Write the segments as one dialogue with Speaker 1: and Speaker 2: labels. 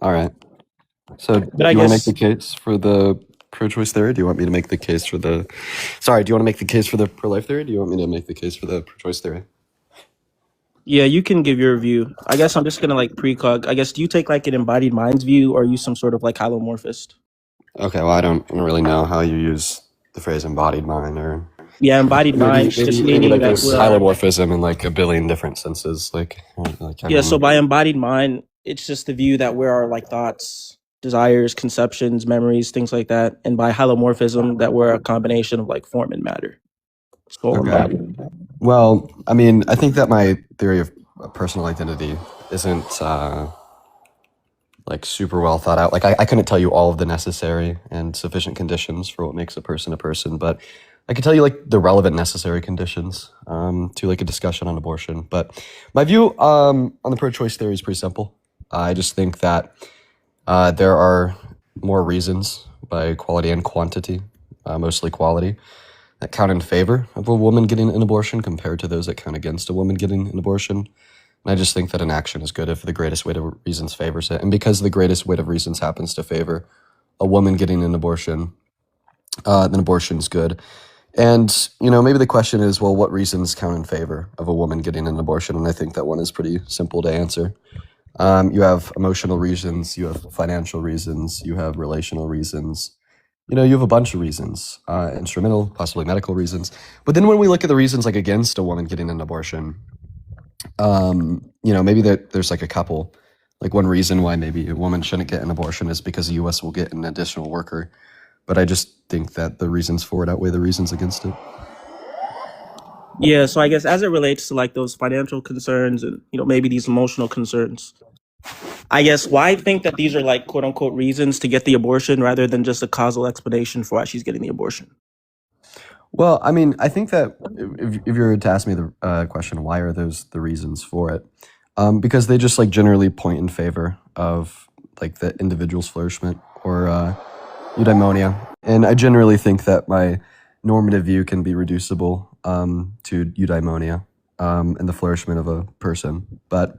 Speaker 1: All right. So do
Speaker 2: But I
Speaker 1: you want to make the
Speaker 2: guess,
Speaker 1: case for the pro-choice theory? Do you want me to make the case for the... Sorry, do you want to make the case for the pro-life theory? Do you want me to make the case for the pro-choice theory?
Speaker 2: yeah, you can give your view. I guess I'm just gonna like precog. I guess do you take like an embodied minds view, or are you some sort of like holomorphist?
Speaker 1: Okay, well, I don't really know how you use the phrase embodied mind, or
Speaker 2: Yeah, embodied
Speaker 1: maybe
Speaker 2: minds, just
Speaker 1: maybe
Speaker 2: meaning
Speaker 1: like
Speaker 2: that
Speaker 1: there's
Speaker 2: we are.
Speaker 1: hylomorphism in like a billion different senses. I
Speaker 2: Yeah, so
Speaker 1: mean,
Speaker 2: by embodied mind, it's just the view that we're our like thoughts, desires, conceptions, memories, things like that. And by holomorphism, that we're a combination of like form and matter, soul and
Speaker 1: okay.
Speaker 2: body.
Speaker 1: Well, I mean, I think that my theory of personal identity isn't like super well thought out. Like I couldn't tell you all of the necessary and sufficient conditions for what makes a person, but I could tell you like the relevant necessary conditions to like a discussion on abortion. But my view on the pro-choice theory is pretty simple. I just think that there are more reasons by quality and quantity, mostly quality, that count in favor of a woman getting an abortion compared to those that count against a woman getting an abortion. And I just think that an action is good if the greatest weight of reasons favors it. And because the greatest weight of reasons happens to favor a woman getting an abortion, then abortion's good. And, maybe the question is, well, what reasons count in favor of a woman getting an abortion? And I think that one is pretty simple to answer. You have emotional reasons, you have financial reasons, you have relational reasons. You have a bunch of reasons, instrumental, possibly medical reasons. But then when we look at the reasons like against a woman getting an abortion, maybe there's like a couple. Like one reason why maybe a woman shouldn't get an abortion is because the U.S. will get an additional worker. But I just think that the reasons for it outweigh the reasons against it.
Speaker 2: Yeah, so I guess as it relates to like those financial concerns and maybe these emotional concerns, I guess why think that these are like quote unquote reasons to get the abortion rather than just a causal explanation for why she's getting the abortion?
Speaker 1: Well, I mean, I think that if you were to ask me the question, why are those the reasons for it? Because they just like generally point in favor of like the individual's flourishment or eudaimonia. And I generally think that my normative view can be reducible to eudaimonia and the flourishment of a person. But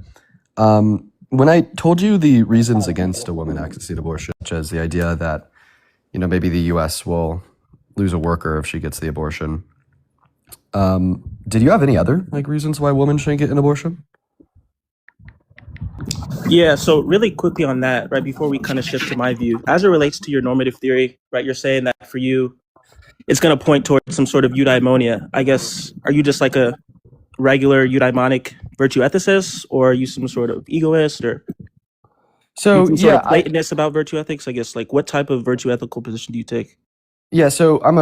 Speaker 1: when I told you the reasons against a woman accessing abortion, such as the idea that maybe the U.S. will lose a worker if she gets the abortion, did you have any other like reasons why women shouldn't get an abortion?
Speaker 2: Yeah, so really quickly on that, right, before we kind of shift to my view, as it relates to your normative theory, right, you're saying that for you, it's going to point towards some sort of eudaimonia. I guess, are you just like a regular eudaimonic virtue ethicist, or are you some sort of egoist, or
Speaker 1: So
Speaker 2: some sort
Speaker 1: yeah,
Speaker 2: of Platonist about virtue ethics? I guess, like, what type of virtue ethical position do you take?
Speaker 1: so I'm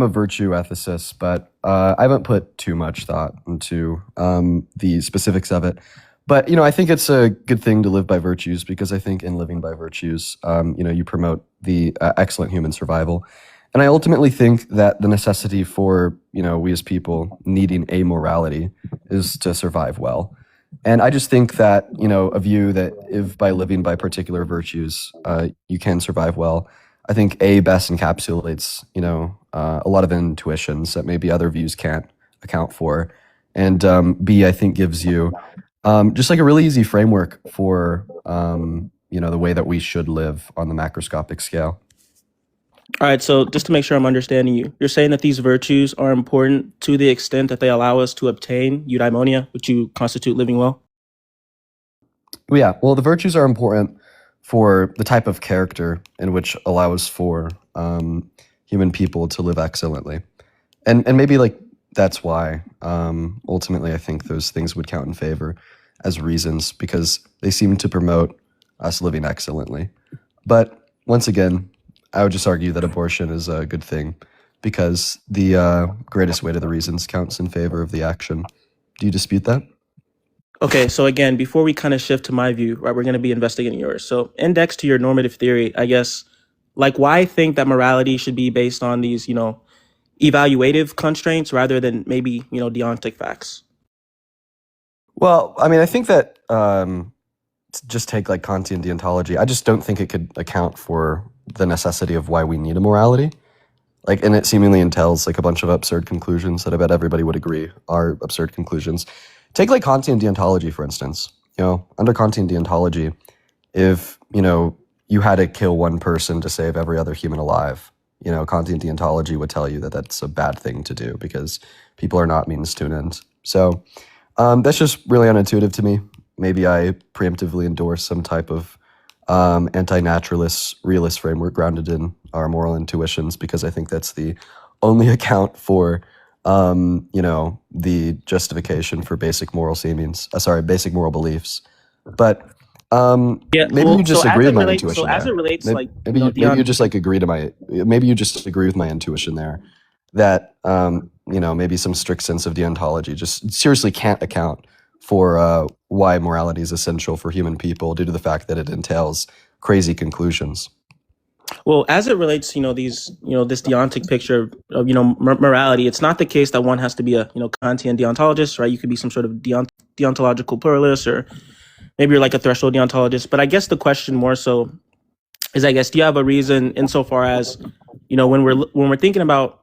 Speaker 1: a virtue ethicist, but I haven't put too much thought into the specifics of it. But I think it's a good thing to live by virtues because I think in living by virtues, you promote the excellent human survival. And I ultimately think that the necessity for we as people needing a morality is to survive well. And I just think that a view that if by living by particular virtues you can survive well, I think A best encapsulates a lot of intuitions that maybe other views can't account for, and B I think gives you just like a really easy framework for the way that we should live on the macroscopic scale.
Speaker 2: All right, so just to make sure I'm understanding you, you're saying that these virtues are important to the extent that they allow us to obtain eudaimonia, which you constitute living well?
Speaker 1: Yeah, well, the virtues are important for the type of character in which allows for human people to live excellently, and maybe like that's why ultimately I think those things would count in favor as reasons because they seem to promote us living excellently. But once again, I would just argue that abortion is a good thing because the greatest weight of the reasons counts in favor of the action. Do you dispute that?
Speaker 2: Okay, so again, before we kind of shift to my view, right, we're going to be investigating yours. So, index to your normative theory, I guess, like, why think that morality should be based on these, evaluative constraints rather than maybe, deontic facts?
Speaker 1: Well, I mean, I think that to just take like Kantian deontology, I just don't think it could account for the necessity of why we need a morality. Like, and it seemingly entails like a bunch of absurd conclusions that I bet everybody would agree are absurd conclusions. Take like Kantian deontology, for instance. Under Kantian deontology, if, you had to kill one person to save every other human alive, Kantian deontology would tell you that that's a bad thing to do because people are not means to an end. So that's just really unintuitive to me. Maybe I preemptively endorse some type of anti-naturalist, realist framework grounded in our moral intuitions because I think that's the only account for, the justification for basic moral seemings. Basic moral beliefs. But
Speaker 2: Yeah.
Speaker 1: maybe you
Speaker 2: Well,
Speaker 1: just agree with my intuition
Speaker 2: as it
Speaker 1: there.
Speaker 2: relates,
Speaker 1: Maybe,
Speaker 2: like,
Speaker 1: maybe you just like agree to my. Maybe you just agree with my intuition there, that maybe some strict sense of deontology just seriously can't account for why morality is essential for human people due to the fact that it entails crazy conclusions.
Speaker 2: Well, as it relates, this deontic picture of, morality, it's not the case that one has to be a, Kantian deontologist, right? You could be some sort of deontological pluralist, or maybe you're like a threshold deontologist. But I guess the question more so is, I guess, do you have a reason insofar as, when we're thinking about,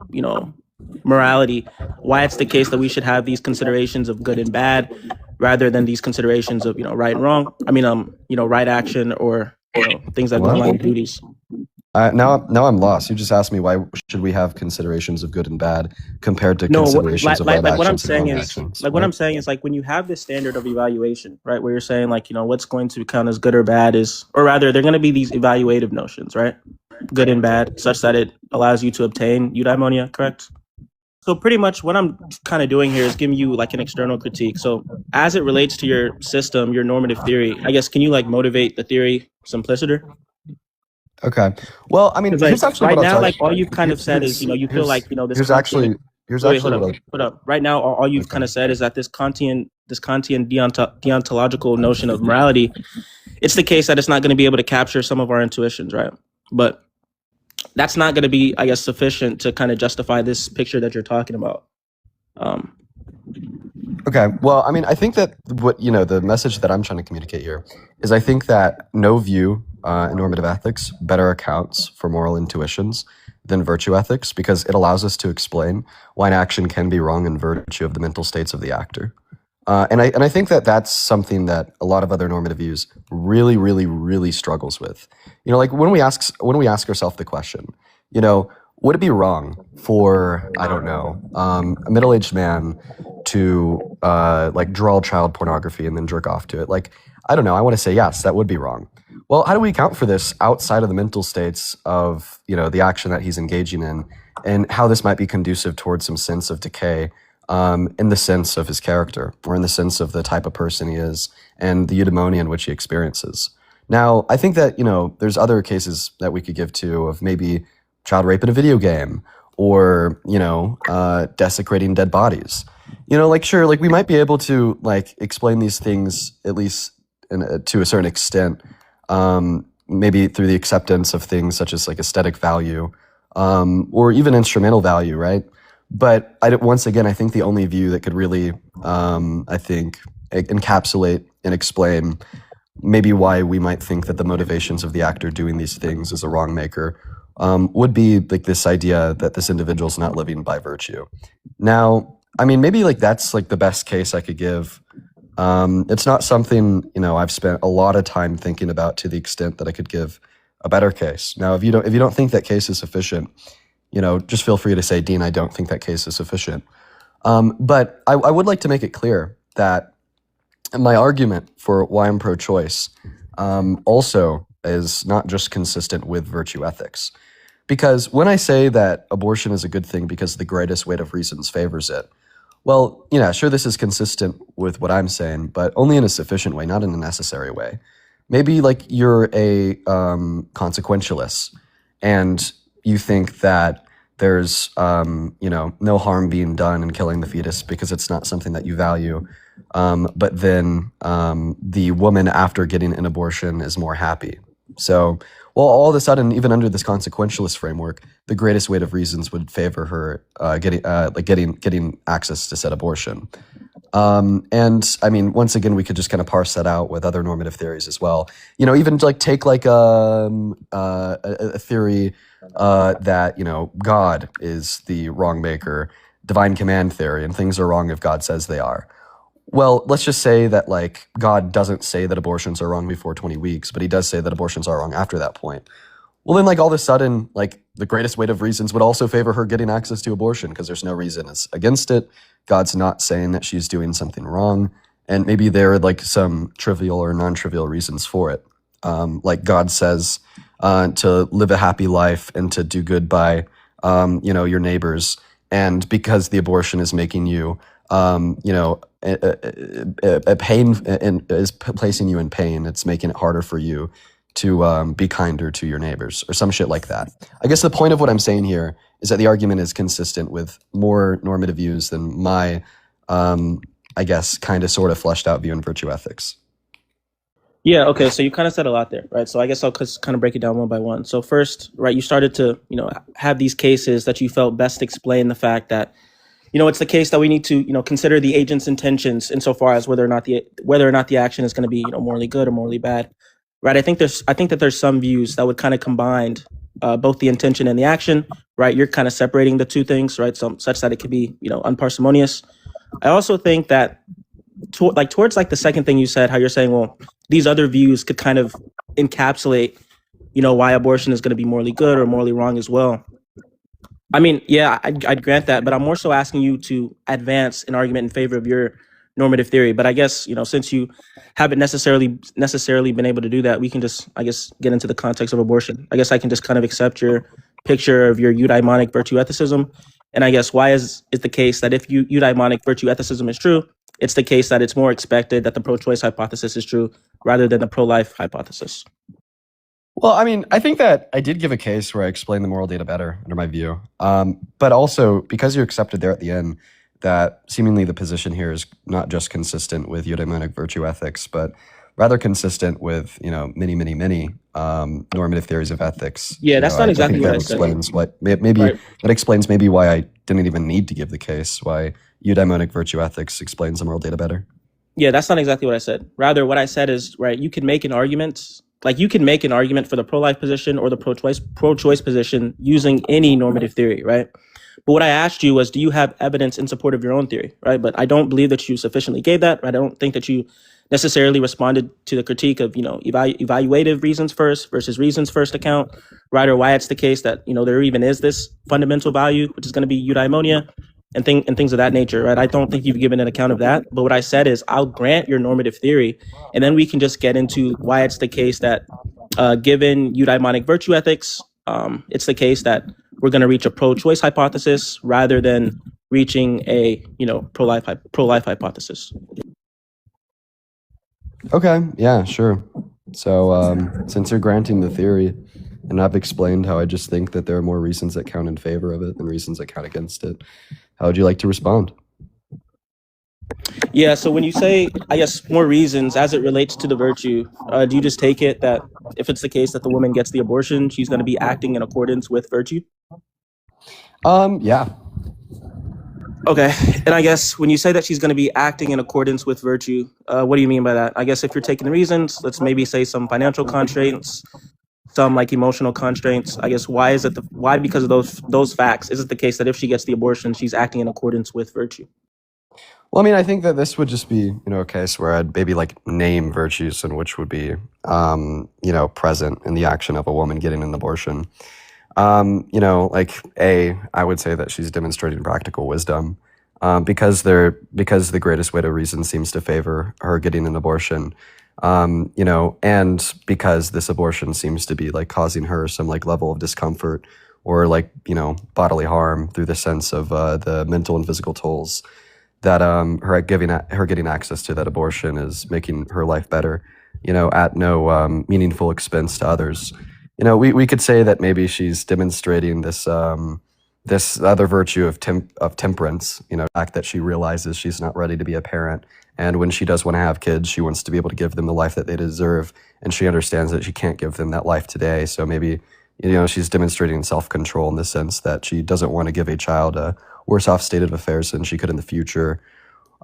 Speaker 2: morality, why it's the case that we should have these considerations of good and bad rather than these considerations of, right and wrong? I mean, right action, or, things that go
Speaker 1: What?
Speaker 2: along with duties.
Speaker 1: Now I'm lost. You just asked me why should we have considerations of good and bad compared to
Speaker 2: No,
Speaker 1: considerations of right
Speaker 2: like what I'm
Speaker 1: actions and
Speaker 2: saying
Speaker 1: wrong
Speaker 2: is,
Speaker 1: actions.
Speaker 2: like what
Speaker 1: What?
Speaker 2: I'm saying is, like, when you have this standard of evaluation, right, where you're saying, like, what's going to count as good or bad is, or rather, they're going to be these evaluative notions, right, good and bad, such that it allows you to obtain eudaimonia, correct? So pretty much what I'm kind of doing here is giving you like an external critique. So as it relates to your system, your normative theory, I guess, can you like motivate the theory simpliciter?
Speaker 1: Okay. Well, I mean,
Speaker 2: Because like
Speaker 1: here's actually
Speaker 2: right
Speaker 1: what I'll
Speaker 2: now,
Speaker 1: tell you.
Speaker 2: like all you've kind of said is, you feel like, this
Speaker 1: Here's
Speaker 2: Kantian.
Speaker 1: actually here's
Speaker 2: Wait,
Speaker 1: actually what
Speaker 2: hold up. Right now, all you've kind of said is that this Kantian deontological notion of morality, it's the case that it's not going to be able to capture some of our intuitions, right? But that's not going to be, I guess, sufficient to kind of justify this picture that you're talking about.
Speaker 1: Okay. Well, I mean, I think that the message that I'm trying to communicate here is I think that no view in normative ethics better accounts for moral intuitions than virtue ethics because it allows us to explain why an action can be wrong in virtue of the mental states of the actor. And I think that that's something that a lot of other normative views really, really, really struggles with. Like when we ask ourselves the question, would it be wrong for, I don't know, a middle-aged man to like draw child pornography and then jerk off to it? Like, I don't know. I want to say yes, that would be wrong. Well, how do we account for this outside of the mental states of the action that he's engaging in, and how this might be conducive towards some sense of decay in the sense of his character, or in the sense of the type of person he is, and the eudaimonia in which he experiences? Now, I think that there's other cases that we could give to of maybe child rape in a video game, or desecrating dead bodies. Like sure, like we might be able to like explain these things at least to a certain extent, maybe through the acceptance of things such as like aesthetic value, or even instrumental value, right? But once again, I think the only view that could really, I think, encapsulate and explain maybe why we might think that the motivations of the actor doing these things is a wrong maker, would be like this idea that this individual is not living by virtue. Now, I mean, maybe like that's like the best case I could give. It's not something I've spent a lot of time thinking about to the extent that I could give a better case. Now, if you don't think that case is sufficient, just feel free to say, Dean, I don't think that case is sufficient. But I would like to make it clear that my argument for why I'm pro-choice also is not just consistent with virtue ethics. Because when I say that abortion is a good thing because the greatest weight of reasons favors it, well, sure, this is consistent with what I'm saying, but only in a sufficient way, not in a necessary way. Maybe like you're a consequentialist and you think that there's no harm being done in killing the fetus because it's not something that you value. But then the woman after getting an abortion is more happy. So, well, all of a sudden, even under this consequentialist framework, the greatest weight of reasons would favor her getting access to said abortion. And I mean, once again, we could just kind of parse that out with other normative theories as well. Even like take like a theory that God is the wrong maker, divine command theory, and things are wrong if God says they are. Well, let's just say that like God doesn't say that abortions are wrong before 20 weeks, but he does say that abortions are wrong after that point. Well, then like all of a sudden, like the greatest weight of reasons would also favor her getting access to abortion because there's no reason it's against it. God's not saying that she's doing something wrong. And maybe there are like some trivial or non-trivial reasons for it. Like God says to live a happy life and to do good by, your neighbors. And because the abortion is making you, a pain and is placing you in pain, it's making it harder for you to be kinder to your neighbors or some shit like that. I guess the point of what I'm saying here is that the argument is consistent with more normative views than my, I guess, kind of sort of fleshed out view in virtue ethics.
Speaker 2: Yeah, okay. So you kind of said a lot there, right? So I guess I'll just kind of break it down one by one. So first, right, you started to, have these cases that you felt best explain the fact that, it's the case that we need to, consider the agent's intentions insofar as whether or not the action is going to be, morally good or morally bad, right? I think that there's some views that would kind of combine both the intention and the action, right? You're kind of separating the two things, right? So such that it could be, unparsimonious. I also think that towards like the second thing you said, how you're saying, well, these other views could kind of encapsulate, why abortion is going to be morally good or morally wrong as well. I mean, yeah, I'd grant that, but I'm more so asking you to advance an argument in favor of your normative theory. But I guess, since you haven't necessarily been able to do that, we can just, I guess, get into the context of abortion. I guess I can just kind of accept your picture of your eudaimonic virtue ethicism. And I guess why is the case that if eudaimonic virtue ethicism is true, it's the case that it's more expected that the pro-choice hypothesis is true rather than the pro-life hypothesis.
Speaker 1: Well, I mean, I think that I did give a case where I explained the moral data better, under my view. But also, because you accepted there at the end that seemingly the position here is not just consistent with eudaimonic virtue ethics, but rather consistent with, many, many, many normative theories of ethics.
Speaker 2: Yeah, that's not exactly what I said.
Speaker 1: That explains maybe why I didn't even need to give the case, why eudaimonic virtue ethics explains the moral data better.
Speaker 2: Yeah, that's not exactly what I said. Rather, what I said is, right, you can make an argument. Like you can make an argument for the pro-life position or the pro-choice position using any normative theory, right? But what I asked you was, do you have evidence in support of your own theory, right? But I don't believe that you sufficiently gave that, right? I don't think that you necessarily responded to the critique of, evaluative reasons first versus reasons first account, right? Or why it's the case that, there even is this fundamental value, which is going to be eudaimonia and things of that nature, right? I don't think you've given an account of that. But what I said is I'll grant your normative theory, and then we can just get into why it's the case that given eudaimonic virtue ethics, it's the case that we're going to reach a pro-choice hypothesis rather than reaching a, pro-life hypothesis.
Speaker 1: Okay, yeah, sure. So since you're granting the theory, and I've explained how I just think that there are more reasons that count in favor of it than reasons that count against it, how would you like to respond?
Speaker 2: Yeah, so when you say, I guess, more reasons as it relates to the virtue, do you just take it that if it's the case that the woman gets the abortion, she's going to be acting in accordance with virtue?
Speaker 1: Yeah.
Speaker 2: Okay, and I guess when you say that she's going to be acting in accordance with virtue, what do you mean by that? I guess if you're taking the reasons, let's maybe say some financial constraints, some like emotional constraints. I guess why because of those facts is it the case that if she gets the abortion, she's acting in accordance with virtue?
Speaker 1: Well, I mean, I think that this would just be, a case where I'd maybe like name virtues in which would be, present in the action of a woman getting an abortion. I would say that she's demonstrating practical wisdom, because the greatest weight of reason seems to favor her getting an abortion. And because this abortion seems to be like causing her some like level of discomfort or like, bodily harm through the sense of the mental and physical tolls that her getting access to that abortion is making her life better, at no meaningful expense to others. We could say that maybe she's demonstrating this other virtue of temperance, the fact that she realizes she's not ready to be a parent. And when she does want to have kids, she wants to be able to give them the life that they deserve. And she understands that she can't give them that life today. So maybe, she's demonstrating self-control in the sense that she doesn't want to give a child a worse off state of affairs than she could in the future.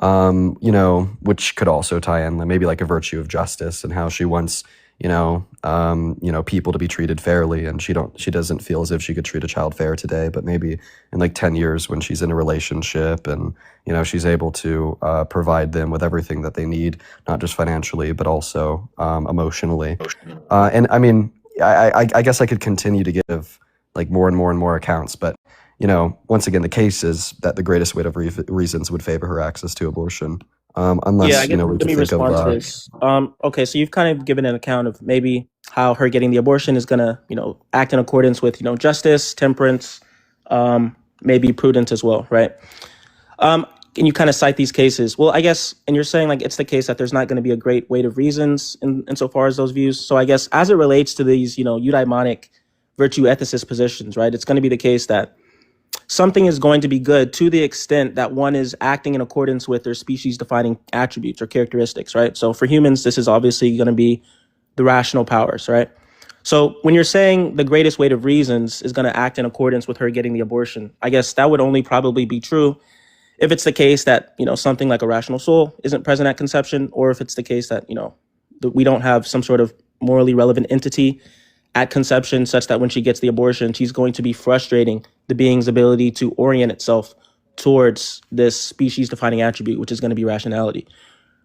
Speaker 1: Which could also tie in maybe like a virtue of justice and how she wants, people to be treated fairly, and she doesn't feel as if she could treat a child fair today, but maybe in like 10 years when she's in a relationship and she's able to provide them with everything that they need, not just financially but also emotionally. And I mean, I guess I could continue to give like more and more and more accounts, but once again, the case is that the greatest weight of reasons would favor her access to abortion,
Speaker 2: Yeah, I
Speaker 1: unless
Speaker 2: guess
Speaker 1: we
Speaker 2: let
Speaker 1: could
Speaker 2: me
Speaker 1: think of
Speaker 2: respond to this. Okay, so you've kind of given an account of maybe how her getting the abortion is gonna, act in accordance with, justice, temperance, maybe prudence as well, right? And you kind of cite these cases. Well, I guess, and you're saying like it's the case that there's not going to be a great weight of reasons insofar as those views. So I guess as it relates to these, eudaimonic virtue ethicist positions, right? It's going to be the case that something is going to be good to the extent that one is acting in accordance with their species defining attributes or characteristics, right? So for humans, this is obviously going to be the rational powers, right? So when you're saying the greatest weight of reasons is going to act in accordance with her getting the abortion, I guess that would only probably be true if it's the case that, something like a rational soul isn't present at conception, or if it's the case that, that we don't have some sort of morally relevant entity at conception such that when she gets the abortion, she's going to be frustrating the being's ability to orient itself towards this species defining attribute, which is going to be rationality,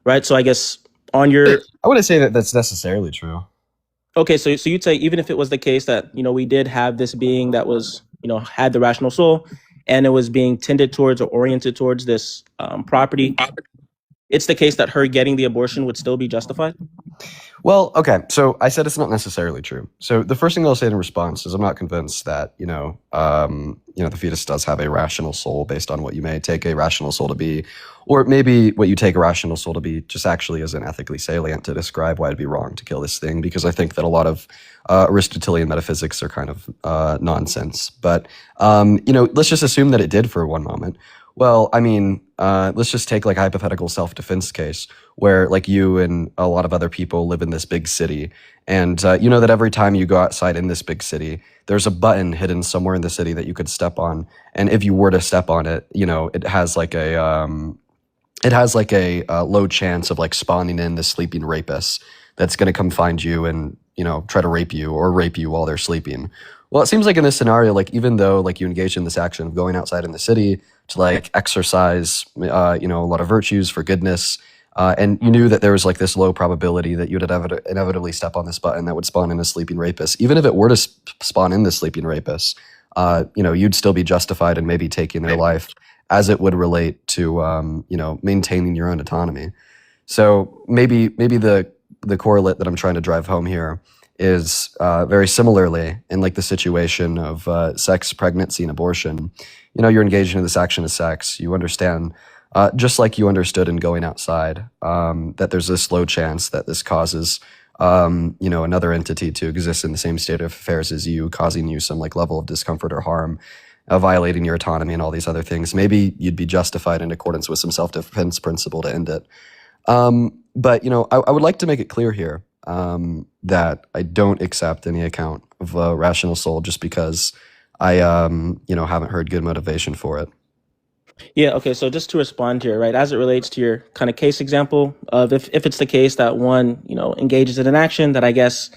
Speaker 2: right? So I guess on your...
Speaker 1: I wouldn't say that that's necessarily true.
Speaker 2: Okay, so you'd say even if it was the case that, we did have this being that was, had the rational soul and it was being tended towards or oriented towards this property, it's the case that her getting the abortion would still be justified?
Speaker 1: Well, okay, so I said it's not necessarily true. So the first thing I'll say in response is I'm not convinced that, the fetus does have a rational soul based on what you may take a rational soul to be, or maybe what you take a rational soul to be just actually isn't ethically salient to describe why it'd be wrong to kill this thing, because I think that a lot of Aristotelian metaphysics are kind of nonsense. But, let's just assume that it did for one moment. Well, I mean, let's just take like a hypothetical self-defense case where like you and a lot of other people live in this big city, and you know that every time you go outside in this big city, there's a button hidden somewhere in the city that you could step on, and if you were to step on it, it has like a low chance of like spawning in the sleeping rapist that's going to come find you and try to rape you or rape you while they're sleeping. Well, it seems like in this scenario, like even though like you engage in this action of going outside in the city to like exercise, a lot of virtues for goodness, and you knew that there was like this low probability that you would inevitably step on this button that would spawn in a sleeping rapist. Even if it were to spawn in the sleeping rapist, you'd still be justified in maybe taking their life as it would relate to, maintaining your own autonomy. So maybe the correlate that I'm trying to drive home here is very similarly in like the situation of sex, pregnancy, and abortion. You're engaging in this action of sex. You understand, just like you understood in going outside, that there's this low chance that this causes, another entity to exist in the same state of affairs as you, causing you some like level of discomfort or harm, violating your autonomy and all these other things. Maybe you'd be justified in accordance with some self-defense principle to end it. But I would like to make it clear here that I don't accept any account of a rational soul just because I haven't heard good motivation for it.
Speaker 2: Yeah, okay, so just to respond here, right, as it relates to your kind of case example of if it's the case that one, engages in an action that I guess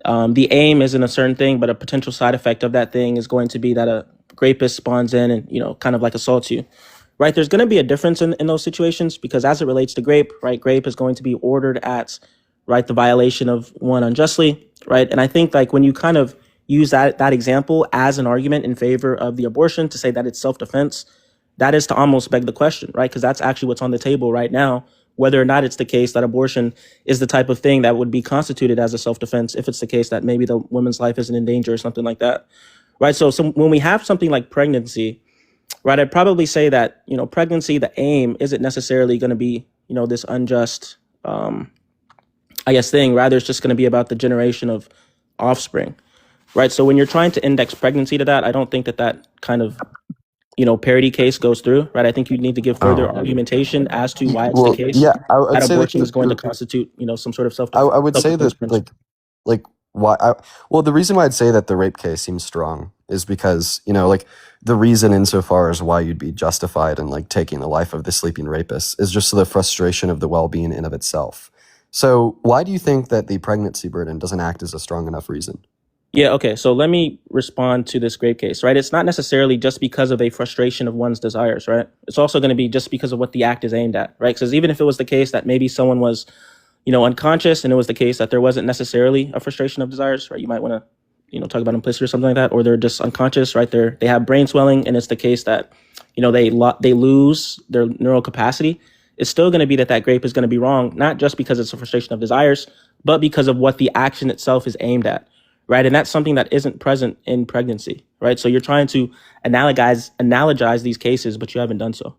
Speaker 2: the aim isn't a certain thing, but a potential side effect of that thing is going to be that a rapist spawns in and, kind of like assaults you, right? There's going to be a difference in those situations because as it relates to grape, right, grape is going to be ordered at, right, the violation of one unjustly, right? And I think like when you kind of use that example as an argument in favor of the abortion to say that it's self-defense, that is to almost beg the question, right? Because that's actually what's on the table right now, whether or not it's the case that abortion is the type of thing that would be constituted as a self-defense if it's the case that maybe the woman's life isn't in danger or something like that, right? So when we have something like pregnancy, right, I'd probably say that, pregnancy, the aim isn't necessarily going to be, this unjust, thing. Rather, it's just going to be about the generation of offspring, right? So when you're trying to index pregnancy to that, I don't think that kind of, parity case goes through, right? I think you need to give further argumentation as to why it's the case
Speaker 1: I'd
Speaker 2: that
Speaker 1: say
Speaker 2: abortion is going to constitute, some sort of self-defense.
Speaker 1: I would say that like why the reason why I'd say that the rape case seems strong is because the reason insofar as why you'd be justified in like taking the life of the sleeping rapist is just the frustration of the well-being in of itself. So why do you think that the pregnancy burden doesn't act as a strong enough reason?
Speaker 2: Yeah, okay. So let me respond to this grape case, right? It's not necessarily just because of a frustration of one's desires, right? It's also going to be just because of what the act is aimed at, right? Because even if it was the case that maybe someone was, unconscious, and it was the case that there wasn't necessarily a frustration of desires, right? You might want to, talk about implicit or something like that, or they're just unconscious, right? They have brain swelling, and it's the case that, they lose their neural capacity. It's still going to be that grape is going to be wrong, not just because it's a frustration of desires, but because of what the action itself is aimed at, right? And that's something that isn't present in pregnancy, right? So you're trying to analogize these cases, but you haven't done so.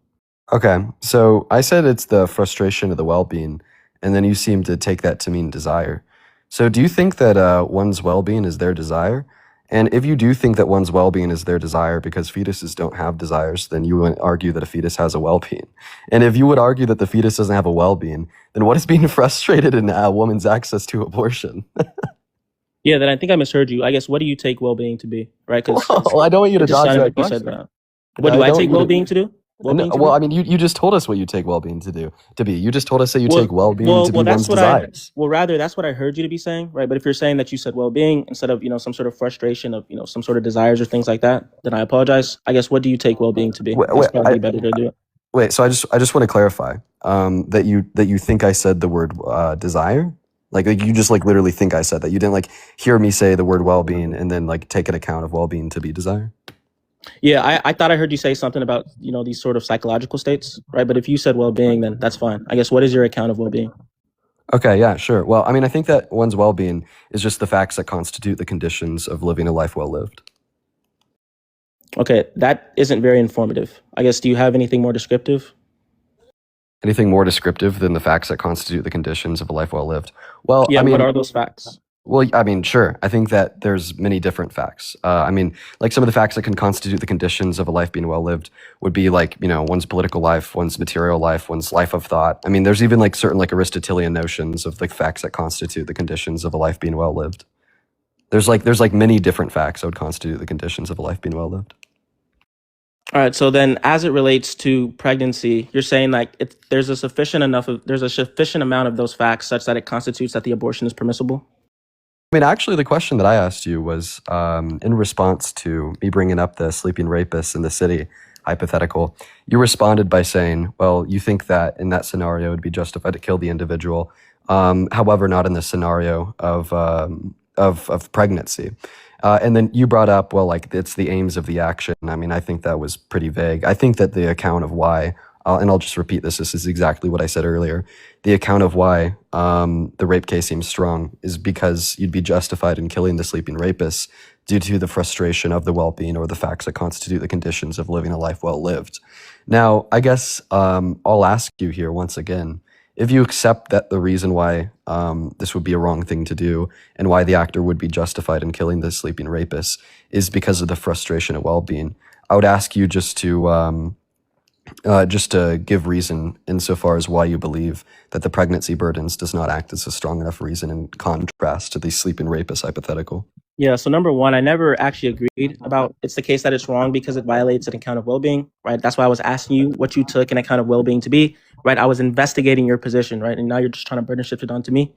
Speaker 1: Okay, so I said it's the frustration of the well-being, and then you seem to take that to mean desire. So do you think that one's well-being is their desire? And if you do think that one's well-being is their desire because fetuses don't have desires, then you would argue that a fetus has a well-being. And if you would argue that the fetus doesn't have a well-being, then what is being frustrated in a woman's access to abortion?
Speaker 2: Yeah, then I think I misheard you. I guess, what do you take well-being to be, right? Because
Speaker 1: Well, I don't want you to
Speaker 2: it just
Speaker 1: dodge
Speaker 2: sounded
Speaker 1: that
Speaker 2: like you said
Speaker 1: question.
Speaker 2: that. What do
Speaker 1: I
Speaker 2: I
Speaker 1: don't
Speaker 2: take
Speaker 1: want you to.
Speaker 2: well-being to do? Well-being to
Speaker 1: Well,
Speaker 2: be?
Speaker 1: I mean, you just told us what you take well-being to be. You just told us that you take
Speaker 2: Well,
Speaker 1: well-being
Speaker 2: well,
Speaker 1: to be
Speaker 2: well.
Speaker 1: one's
Speaker 2: That's what I.
Speaker 1: desires.
Speaker 2: Well, rather, that's what I heard you to be saying, right? But if you're saying that you said well-being instead of some sort of frustration of some sort of desires or things like that, then I apologize. I guess, what do you take well-being to be?
Speaker 1: Wait,
Speaker 2: That's
Speaker 1: wait,
Speaker 2: probably better to do it.
Speaker 1: so I just want to clarify that you think I said the word desire. Like you just like literally think I said that. You didn't like hear me say the word well-being and then like take an account of well-being to be desire.
Speaker 2: Yeah, I thought I heard you say something about these sort of psychological states, right? But if you said well-being, then that's fine. I guess, what is your account of well-being?
Speaker 1: Okay, yeah, sure. Well, I mean, I think that one's well-being is just the facts that constitute the conditions of living a life well lived.
Speaker 2: Okay, that isn't very informative. I guess, do you have anything more descriptive?
Speaker 1: Anything more descriptive than the facts that constitute the conditions of a life well lived? Well,
Speaker 2: Yeah,
Speaker 1: I
Speaker 2: what
Speaker 1: mean,
Speaker 2: are those facts?
Speaker 1: well, I mean, sure. I think that there's many different facts. I mean, like some of the facts that can constitute the conditions of a life being well lived would be like, one's political life, one's material life, one's life of thought. I mean, there's even like certain like Aristotelian notions of like facts that constitute the conditions of a life being well lived. There's like many different facts that would constitute the conditions of a life being well lived.
Speaker 2: All right. So then, as it relates to pregnancy, you're saying like there's a sufficient amount of those facts such that it constitutes that the abortion is permissible.
Speaker 1: I mean, actually, the question that I asked you was in response to me bringing up the sleeping rapist in the city hypothetical. You responded by saying, well, you think that in that scenario it would be justified to kill the individual. However, not in the scenario of pregnancy. And then you brought up, well, like it's the aims of the action. I mean, I think that was pretty vague. I think that the account of why, and I'll just repeat this is exactly what I said earlier. The account of why the rape case seems strong is because you'd be justified in killing the sleeping rapist due to the frustration of the well-being or the facts that constitute the conditions of living a life well lived. Now, I guess I'll ask you here once again, if you accept that the reason why this would be a wrong thing to do and why the actor would be justified in killing the sleeping rapist is because of the frustration of well-being, I would ask you just to give reason insofar as why you believe that the pregnancy burdens does not act as a strong enough reason in contrast to the sleeping rapist hypothetical.
Speaker 2: Yeah. So number one, I never actually agreed about it's the case that it's wrong because it violates an account of well-being, right? That's why I was asking you what you took an account of well-being to be, right? I was investigating your position, right? And now you're just trying to burden shift it onto me,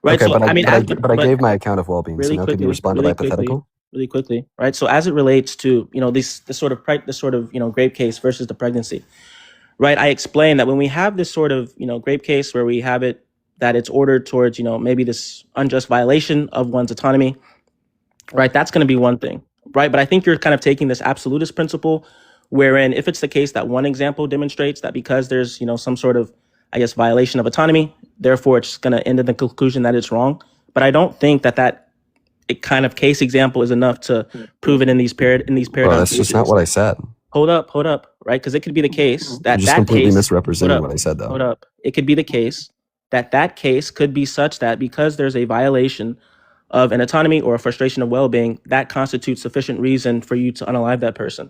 Speaker 2: right?
Speaker 1: Okay,
Speaker 2: So I mean,
Speaker 1: but I gave my account of well-being. So
Speaker 2: really
Speaker 1: now could you
Speaker 2: quickly,
Speaker 1: respond to the hypothetical?
Speaker 2: really quickly, right? So as it relates to this sort of grape case versus the pregnancy, right? I explained that when we have this sort of grape case where we have it that it's ordered towards maybe this unjust violation of one's autonomy, right? That's going to be one thing, right? But I think you're kind of taking this absolutist principle, wherein if it's the case that one example demonstrates that because there's some sort of violation of autonomy, therefore it's going to end in the conclusion that it's wrong. But I don't think that it kind of case example is enough to prove it in these paradigm
Speaker 1: Well, that's just not
Speaker 2: cases.
Speaker 1: what I said.
Speaker 2: Hold up, right? Because it could be the case that
Speaker 1: You're just
Speaker 2: that
Speaker 1: completely
Speaker 2: case.
Speaker 1: misrepresenting what I said,
Speaker 2: Hold
Speaker 1: though.
Speaker 2: up. It could be the case that case could be such that because there's a violation of an autonomy or a frustration of well-being, that constitutes sufficient reason for you to unalive that person,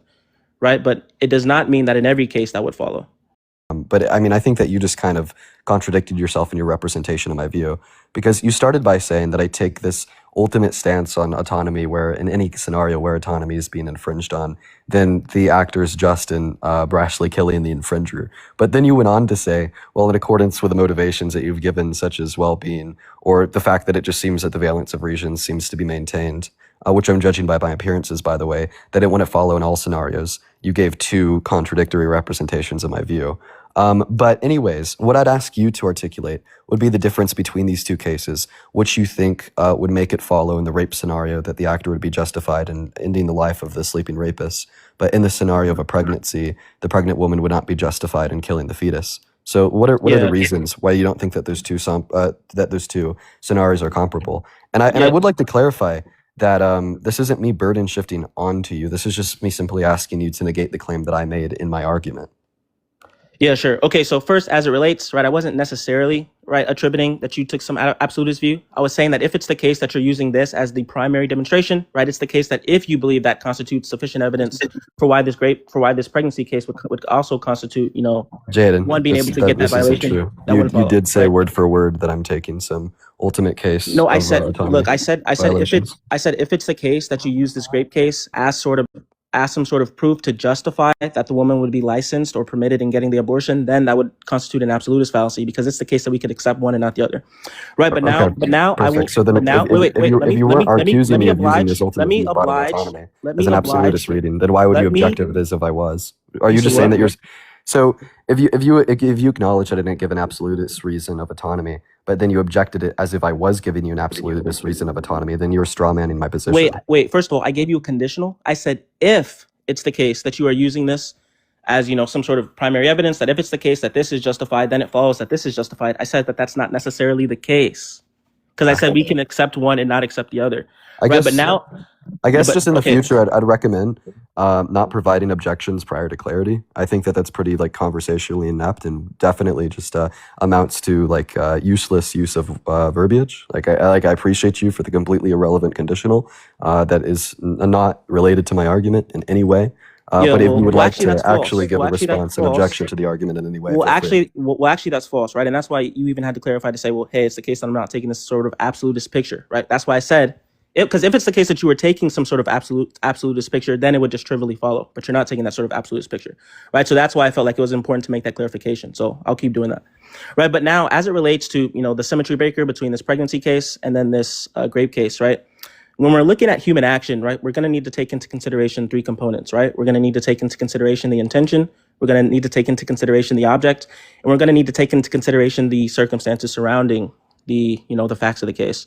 Speaker 2: right? But it does not mean that in every case that would follow.
Speaker 1: But I mean, I think that you just kind of contradicted yourself in your representation of my view because you started by saying that I take this ultimate stance on autonomy, where in any scenario where autonomy is being infringed on, then the actor is just in brashly killing the infringer. But then you went on to say, well, in accordance with the motivations that you've given, such as well-being, or the fact that it just seems that the valence of reason seems to be maintained, which I'm judging by my appearances, by the way, that it wouldn't follow in all scenarios. You gave two contradictory representations of my view. But anyways, what I'd ask you to articulate would be the difference between these two cases, which you think would make it follow in the rape scenario that the actor would be justified in ending the life of the sleeping rapist, but in the scenario of a pregnancy, the pregnant woman would not be justified in killing the fetus. So what are the reasons why you don't think that those two scenarios are comparable? And I would like to clarify that this isn't me burden shifting onto you. This is just me simply asking you to negate the claim that I made in my argument.
Speaker 2: Yeah, sure. Okay, so first, as it relates, right, I wasn't necessarily, right, attributing that you took some absolutist view. I was saying that if it's the case that you're using this as the primary demonstration, right, it's the case that if you believe that constitutes sufficient evidence for why this pregnancy case would also constitute,
Speaker 1: Jadon,
Speaker 2: one being able to get that violation.
Speaker 1: True.
Speaker 2: That
Speaker 1: You
Speaker 2: wouldn't follow,
Speaker 1: did say
Speaker 2: right?
Speaker 1: word for word that I'm taking some ultimate case.
Speaker 2: No, I
Speaker 1: of,
Speaker 2: said,
Speaker 1: autonomy
Speaker 2: look, I said
Speaker 1: violations.
Speaker 2: if it's the case that you use this grape case as some sort of proof to justify that the woman would be licensed or permitted in getting the abortion, then that would constitute an absolutist fallacy, because it's the case that we could accept one and not the other, right? But now, I will.
Speaker 1: Perfect. So then,
Speaker 2: But now, wait.
Speaker 1: if you weren't accusing me of using this ultimate view brought in
Speaker 2: oblige.
Speaker 1: autonomy
Speaker 2: Let
Speaker 1: as
Speaker 2: me
Speaker 1: an absolutist
Speaker 2: oblige.
Speaker 1: reading, then why would
Speaker 2: Let
Speaker 1: you
Speaker 2: me-
Speaker 1: object to it as if I was? Are you
Speaker 2: see
Speaker 1: just saying
Speaker 2: what?
Speaker 1: that you're? So if you acknowledge that I didn't give an absolutist reason of autonomy, but then you objected it as if I was giving you an absolutist reason of autonomy, then you're straw manning my position.
Speaker 2: Wait. First of all, I gave you a conditional. I said if it's the case that you are using this as some sort of primary evidence, that if it's the case that this is justified, then it follows that this is justified. I said that that's not necessarily the case, because I said we can accept one and not accept the other.
Speaker 1: I guess,
Speaker 2: but now,
Speaker 1: I guess
Speaker 2: but-
Speaker 1: just in the
Speaker 2: okay.
Speaker 1: future, I'd recommend not providing objections prior to clarity. I think that that's pretty conversationally inept, and definitely just amounts to useless use of verbiage. I appreciate you for the completely irrelevant conditional that is not related to my argument in any way. But if you would like to actually give a response and objection to the argument in any way,
Speaker 2: actually, that's false, right? And that's why you even had to clarify to say, well, hey, it's the case that I'm not taking this sort of absolutist picture, right? That's why I said, because if it's the case that you were taking some sort of absolutist picture, then it would just trivially follow. But you're not taking that sort of absolutist picture, right? So that's why I felt like it was important to make that clarification. So I'll keep doing that, right? But now, as it relates to the symmetry breaker between this pregnancy case and then this grape case, right? When we're looking at human action, right, we're going to need to take into consideration three components, right? We're going to need to take into consideration the intention. We're going to need to take into consideration the object, and we're going to need to take into consideration the circumstances surrounding the facts of the case,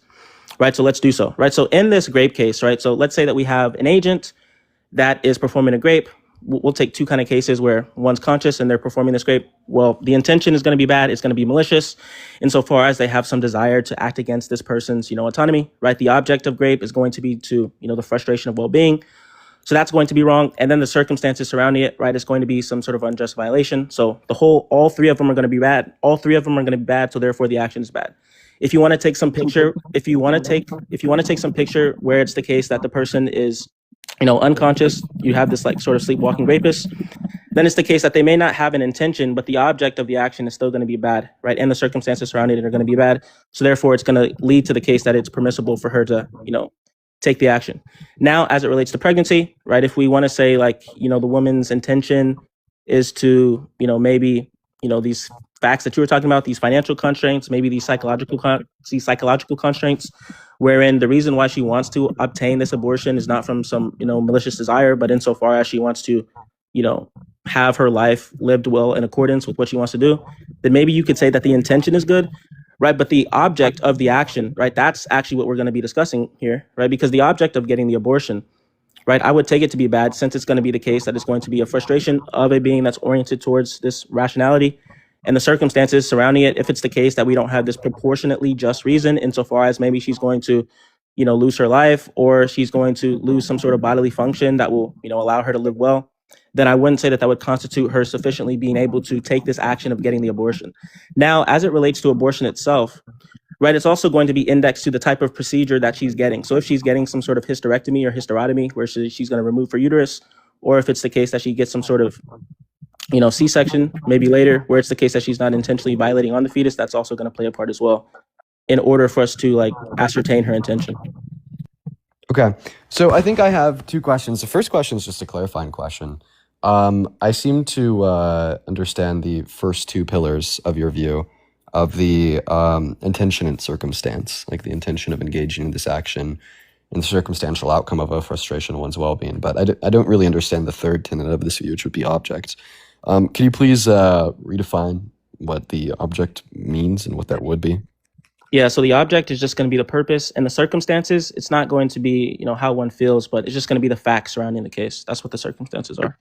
Speaker 2: right? So let's do so, right? So in this grape case, right? So let's say that we have an agent that is performing a grape. We'll take two kind of cases where one's conscious and they're performing this grape. Well, the intention is going to be bad. It's going to be malicious insofar as they have some desire to act against this person's, autonomy, right? The object of grape is going to be to, the frustration of well-being. So that's going to be wrong. And then the circumstances surrounding it, right, is going to be some sort of unjust violation. So all three of them are going to be bad. All three of them are going to be bad. So therefore the action is bad. If you want to take some picture, if you want to take some picture where it's the case that the person is unconscious, you have this sort of sleepwalking rapist, then it's the case that they may not have an intention, but the object of the action is still going to be bad, right? And the circumstances surrounding it are going to be bad. So therefore, it's going to lead to the case that it's permissible for her to, take the action. Now, as it relates to pregnancy, right? If we want to say the woman's intention is to, maybe, these facts that you were talking about, these financial constraints, maybe these psychological constraints, wherein the reason why she wants to obtain this abortion is not from some, malicious desire, but insofar as she wants to, have her life lived well in accordance with what she wants to do, then maybe you could say that the intention is good, right? But the object of the action, right? That's actually what we're going to be discussing here, right? Because the object of getting the abortion, right? I would take it to be bad, since it's going to be the case that it's going to be a frustration of a being that's oriented towards this rationality, and the circumstances surrounding it. If it's the case that we don't have this proportionately just reason, insofar as maybe she's going to, lose her life, or she's going to lose some sort of bodily function that will, allow her to live well, then I wouldn't say that would constitute her sufficiently being able to take this action of getting the abortion. Now, as it relates to abortion itself, right, it's also going to be indexed to the type of procedure that she's getting. So if she's getting some sort of hysterectomy or hysterotomy, where she's going to remove her uterus, or if it's the case that she gets some sort of, C-section maybe later, where it's the case that she's not intentionally violating on the fetus, that's also going to play a part as well. in order for us to like ascertain her intention.
Speaker 1: Okay, so I think I have two questions. The first question is just a clarifying question. I seem to understand the first two pillars of your view of the intention and circumstance, like the intention of engaging in this action and the circumstantial outcome of a frustration of one's well-being. But I don't really understand the third tenet of this view, which would be object. Can you please redefine what the object means and what that would be?
Speaker 2: Yeah, so the object is just going to be the purpose, and the circumstances, it's not going to be, how one feels, but it's just going to be the facts surrounding the case. That's what the circumstances are.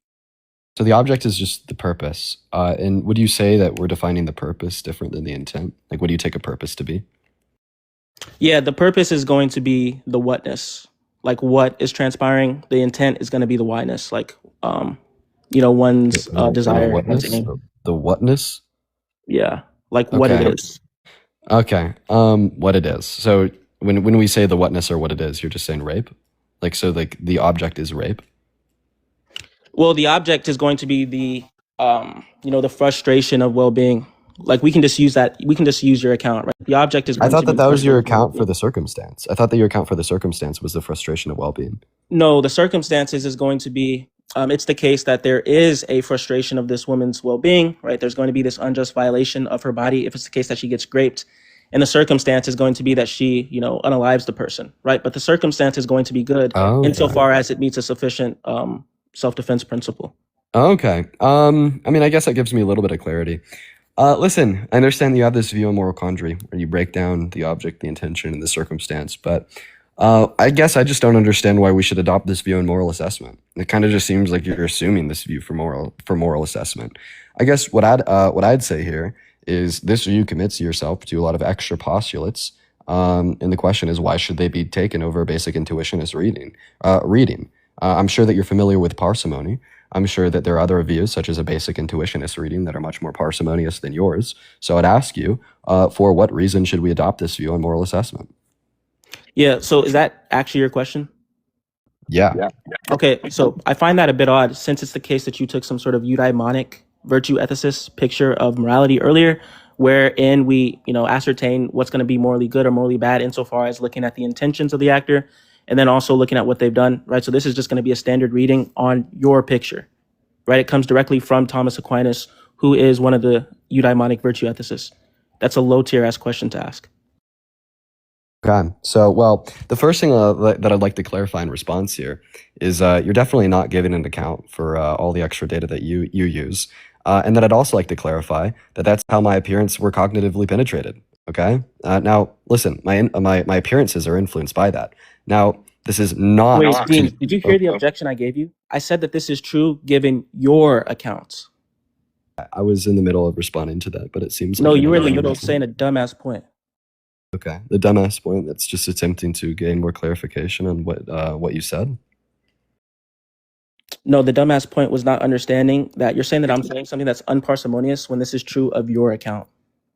Speaker 1: So the object is just the purpose. And would you say that we're defining the purpose different than the intent? Like, what do you take a purpose to be?
Speaker 2: Yeah, the purpose is going to be the whatness, like what is transpiring. The intent is going to be the whyness, like, one's desire.
Speaker 1: Whatness?
Speaker 2: One's aim.
Speaker 1: The whatness?
Speaker 2: Yeah, like what it
Speaker 1: Okay.
Speaker 2: is.
Speaker 1: Okay. What it is. So when we say the whatness or what it is, you're just saying rape? Like, so like the object is rape?
Speaker 2: Well, the object is going to be the frustration of well-being. Like we can just use that. We can just use your account, right? The object is.
Speaker 1: I
Speaker 2: Going
Speaker 1: thought
Speaker 2: to be
Speaker 1: that was your
Speaker 2: frustration of
Speaker 1: account for
Speaker 2: well-being.
Speaker 1: the circumstance. I thought that your account for the circumstance was the frustration of well-being.
Speaker 2: No, the circumstances is going to be. It's the case that there is a frustration of this woman's well-being, right? There's going to be this unjust violation of her body if it's the case that she gets raped. And the circumstance is going to be that she, unalives the person, right? But the circumstance is going to be good
Speaker 1: Oh,
Speaker 2: insofar as it meets a sufficient self-defense principle.
Speaker 1: okay. I mean, I guess that gives me a little bit of clarity. Listen, I understand that you have this view on moral quandary where you break down the object, the intention, and the circumstance, but I guess I just don't understand why we should adopt this view in moral assessment. It kind of just seems like you're assuming this view for moral assessment. I guess what I'd say here is this view commits yourself to a lot of extra postulates, and the question is why should they be taken over basic intuitionist reading? I'm sure that you're familiar with parsimony. I'm sure that there are other views, such as a basic intuitionist reading, that are much more parsimonious than yours. So I'd ask you, for what reason should we adopt this view on moral assessment?
Speaker 2: Yeah. So is that actually your question?
Speaker 1: Yeah.
Speaker 2: Okay. So I find that a bit odd since it's the case that you took some sort of eudaimonic virtue ethicist picture of morality earlier, wherein we, ascertain what's going to be morally good or morally bad insofar as looking at the intentions of the actor and then also looking at what they've done, right? So this is just going to be a standard reading on your picture, right? It comes directly from Thomas Aquinas, who is one of the eudaimonic virtue ethicists. That's a low tier ass question to ask.
Speaker 1: Okay. So, well, the first thing that I'd like to clarify in response here is you're definitely not giving an account for all the extra data that you use. And then I'd also like to clarify that that's how my appearance were cognitively penetrated. Okay. Now, listen, my appearances are influenced by that. Now, this is not.
Speaker 2: Wait, Dean, did you hear the objection I gave you? I said that this is true given your accounts.
Speaker 1: I was in the middle of responding to that, but it seems
Speaker 2: No,
Speaker 1: like
Speaker 2: you were in the middle of saying a dumbass point.
Speaker 1: Okay, the dumbass point. That's just attempting to gain more clarification on what you said.
Speaker 2: No, the dumbass point was not understanding that you're saying that I'm saying something that's unparsimonious when this is true of your account.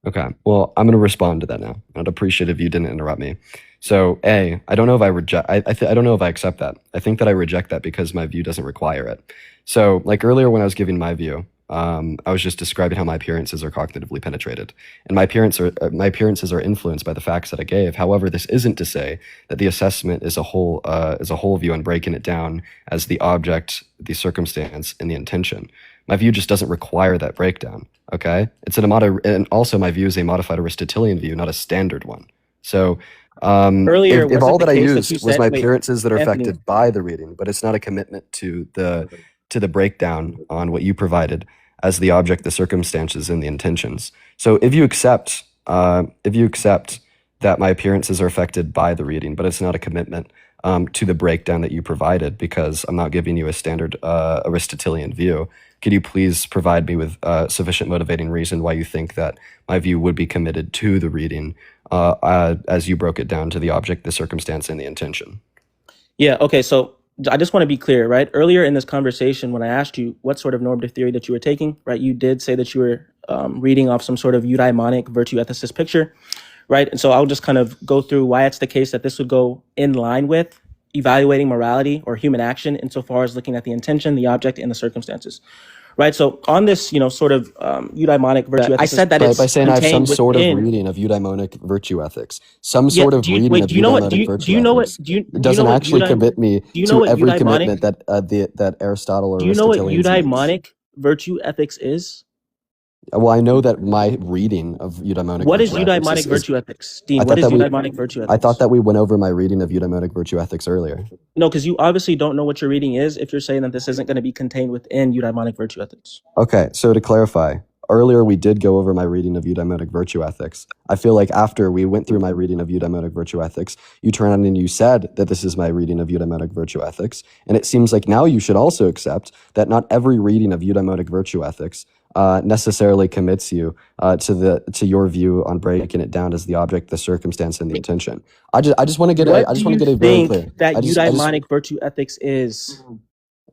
Speaker 1: Okay, well, I'm going to respond to that now. I'd appreciate if you didn't interrupt me. So, I don't know if I reject. I don't know if I accept that. I think that I reject that because my view doesn't require it. So, like earlier when I was giving my view, I was just describing how my appearances are cognitively penetrated, and my appearances are influenced by the facts that I gave. However, this isn't to say that the assessment is a whole view and breaking it down as the object, the circumstance, and the intention. My view just doesn't require that breakdown. Okay, and also my view is a modified Aristotelian view, not a standard one. So.
Speaker 2: Earlier,
Speaker 1: if
Speaker 2: was
Speaker 1: all
Speaker 2: it the
Speaker 1: that I
Speaker 2: case that
Speaker 1: used
Speaker 2: you
Speaker 1: was
Speaker 2: said-
Speaker 1: my
Speaker 2: wait,
Speaker 1: appearances that are
Speaker 2: Anthony.
Speaker 1: affected by the reading, but it's not a commitment to the breakdown on what you provided as the object, the circumstances, and the intentions. So if you accept that my appearances are affected by the reading, but it's not a commitment to the breakdown that you provided, because I'm not giving you a standard Aristotelian view, could you please provide me with sufficient motivating reason why you think that my view would be committed to the reading as you broke it down to the object, the circumstance, and the intention?
Speaker 2: Yeah. Okay. So I just want to be clear, right? Earlier in this conversation, when I asked you what sort of normative theory that you were taking, right, you did say that you were reading off some sort of eudaimonic virtue ethicist picture, right? And so I'll just kind of go through why it's the case that this would go in line with evaluating morality or human action insofar as looking at the intention, the object, and the circumstances, right? So on this, sort of eudaimonic virtue ethics, I said that it's
Speaker 1: by saying I have some
Speaker 2: contained
Speaker 1: sort of
Speaker 2: within.
Speaker 1: reading of eudaimonic virtue ethics, some
Speaker 2: Yeah.
Speaker 1: sort of reading of
Speaker 2: Do you know what?
Speaker 1: eudaimonic virtue
Speaker 2: Do you know
Speaker 1: ethics.
Speaker 2: what? Do you
Speaker 1: It
Speaker 2: do you know
Speaker 1: doesn't
Speaker 2: what
Speaker 1: actually commit me
Speaker 2: do you know
Speaker 1: to
Speaker 2: what
Speaker 1: every
Speaker 2: eudaimonic?
Speaker 1: commitment that Aristotle or
Speaker 2: Do you know what
Speaker 1: Aristotelians makes.
Speaker 2: eudaimonic virtue ethics is?
Speaker 1: Well, I know that my reading of eudaimonic
Speaker 2: What is
Speaker 1: virtue ethics
Speaker 2: eudaimonic
Speaker 1: is
Speaker 2: virtue ethics,
Speaker 1: I
Speaker 2: Dean? What
Speaker 1: thought
Speaker 2: is
Speaker 1: that we
Speaker 2: eudaimonic virtue
Speaker 1: I
Speaker 2: ethics?
Speaker 1: thought that we went over my reading of eudaimonic virtue ethics earlier.
Speaker 2: No, because you obviously don't know what your reading is if you're saying that this isn't going to be contained within eudaimonic virtue ethics.
Speaker 1: Okay, so to clarify, earlier we did go over my reading of eudaimonic virtue ethics. I feel like after we went through my reading of eudaimonic virtue ethics, you turned around and you said that this is my reading of eudaimonic virtue ethics, and it seems like now you should also accept that not every reading of eudaimonic virtue ethics necessarily commits you to your view on breaking it down as the object, the circumstance, and the intention. I just want to get
Speaker 2: What
Speaker 1: I just
Speaker 2: do
Speaker 1: want to
Speaker 2: you
Speaker 1: get a very
Speaker 2: think
Speaker 1: clear.
Speaker 2: that
Speaker 1: I just
Speaker 2: eudaimonic virtue ethics is?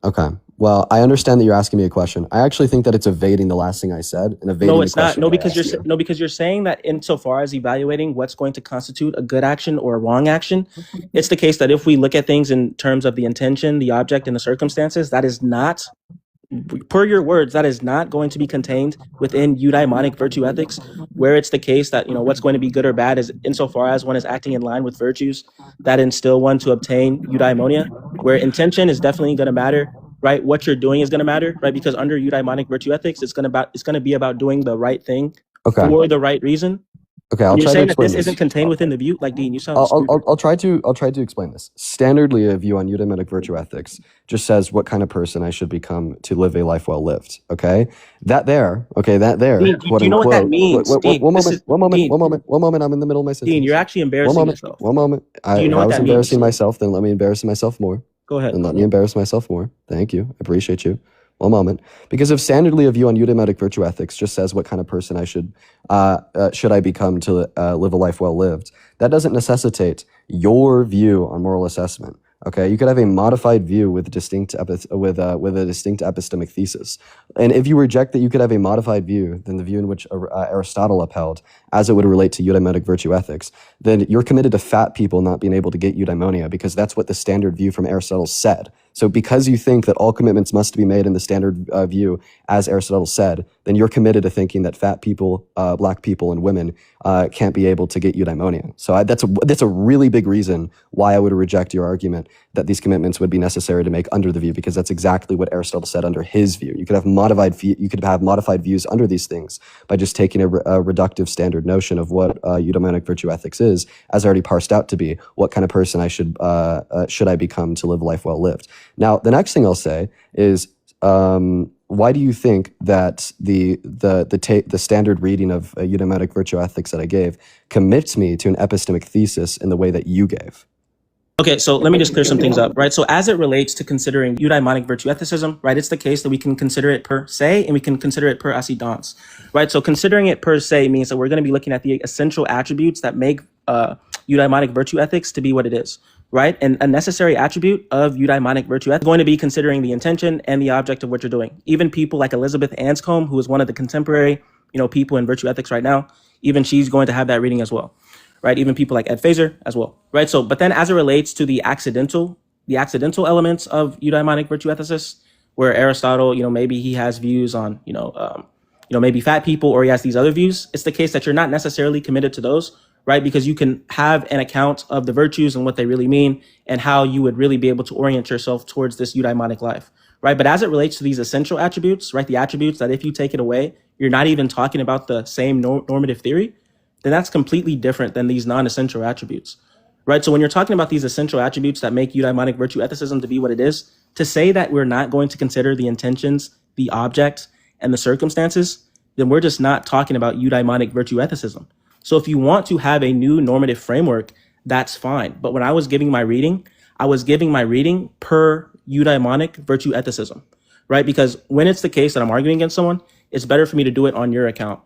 Speaker 1: Okay. Well, I understand that you're asking me a question. I actually think that it's evading the last thing I said and evading
Speaker 2: No,
Speaker 1: the
Speaker 2: it's not.
Speaker 1: question
Speaker 2: No,
Speaker 1: I
Speaker 2: because
Speaker 1: asked you.
Speaker 2: because you're saying that insofar as evaluating what's going to constitute a good action or a wrong action, it's the case that if we look at things in terms of the intention, the object, and the circumstances, that is not, per your words, that is not going to be contained within eudaimonic virtue ethics, where it's the case that what's going to be good or bad is insofar as one is acting in line with virtues that instill one to obtain eudaimonia, where intention is definitely going to matter, right? What you're doing is going to matter, right? Because under eudaimonic virtue ethics, it's going to be about doing the right thing
Speaker 1: Okay.
Speaker 2: for the right reason.
Speaker 1: Okay, I'll
Speaker 2: And you're
Speaker 1: try to
Speaker 2: saying that
Speaker 1: explain
Speaker 2: this isn't contained within the view, like Dean, you sound stupid.
Speaker 1: I'll try to explain this. Standardly, a view on eudaimonic virtue ethics just says what kind of person I should become to live a life well lived. Okay, that there.
Speaker 2: Dean,
Speaker 1: Quote
Speaker 2: do you know what that
Speaker 1: unquote.
Speaker 2: means? Dean,
Speaker 1: One
Speaker 2: this
Speaker 1: moment.
Speaker 2: is
Speaker 1: One moment.
Speaker 2: Dean.
Speaker 1: One moment. One moment. I'm in the middle of my sentence.
Speaker 2: Dean, you're actually
Speaker 1: One
Speaker 2: embarrassing
Speaker 1: moment.
Speaker 2: yourself.
Speaker 1: One moment.
Speaker 2: Do you know
Speaker 1: If I
Speaker 2: what
Speaker 1: was
Speaker 2: that
Speaker 1: embarrassing
Speaker 2: means?
Speaker 1: myself, then let me embarrass myself more.
Speaker 2: Go ahead.
Speaker 1: Then let me embarrass myself more. Thank you. I appreciate you. One moment. Because if standardly a view on eudaimonic virtue ethics just says what kind of person I should I become to live a life well lived, that doesn't necessitate your view on moral assessment. Okay, you could have a modified view with a distinct epistemic thesis, and if you reject that you could have a modified view than the view in which Aristotle upheld, as it would relate to eudaimonic virtue ethics, then you're committed to fat people not being able to get eudaimonia, because that's what the standard view from Aristotle said. So because you think that all commitments must be made in the standard view, as Aristotle said, then you're committed to thinking that fat people, black people, and women can't be able to get eudaimonia. So that's a really big reason why I would reject your argument that these commitments would be necessary to make under the view, because that's exactly what Aristotle said under his view. You could have modified views under these things by just taking a reductive standard notion of what eudaimonic virtue ethics is, as already parsed out to be what kind of person I should I become to live a life well lived. Now, the next thing I'll say is, why do you think that the standard reading of eudaimonic virtue ethics that I gave commits me to an epistemic thesis in the way that you gave?
Speaker 2: Okay, so let me just clear some things up, right? So as it relates to considering eudaimonic virtue ethicism, right, it's the case that we can consider it per se and we can consider it per accidence, right? So considering it per se means that we're going to be looking at the essential attributes that make eudaimonic virtue ethics to be what it is, right? And a necessary attribute of eudaimonic virtue ethics is going to be considering the intention and the object of what you're doing. Even people like Elizabeth Anscombe, who is one of the contemporary, people in virtue ethics right now, even she's going to have that reading as well. Right, even people like Ed Fazer as well, right? So, but then as it relates to the accidental elements of eudaimonic virtue ethicists, where Aristotle, maybe he has views on, maybe fat people, or he has these other views, it's the case that you're not necessarily committed to those, right? Because you can have an account of the virtues and what they really mean and how you would really be able to orient yourself towards this eudaimonic life, right? But as it relates to these essential attributes, right, the attributes that if you take it away, you're not even talking about the same normative theory, then that's completely different than these non-essential attributes, right? So when you're talking about these essential attributes that make eudaimonic virtue ethicism to be what it is, to say that we're not going to consider the intentions, the object, and the circumstances, then we're just not talking about eudaimonic virtue ethicism. So if you want to have a new normative framework, that's fine. But when I was giving my reading, I was giving my reading per eudaimonic virtue ethicism, right? Because when it's the case that I'm arguing against someone, it's better for me to do it on your account.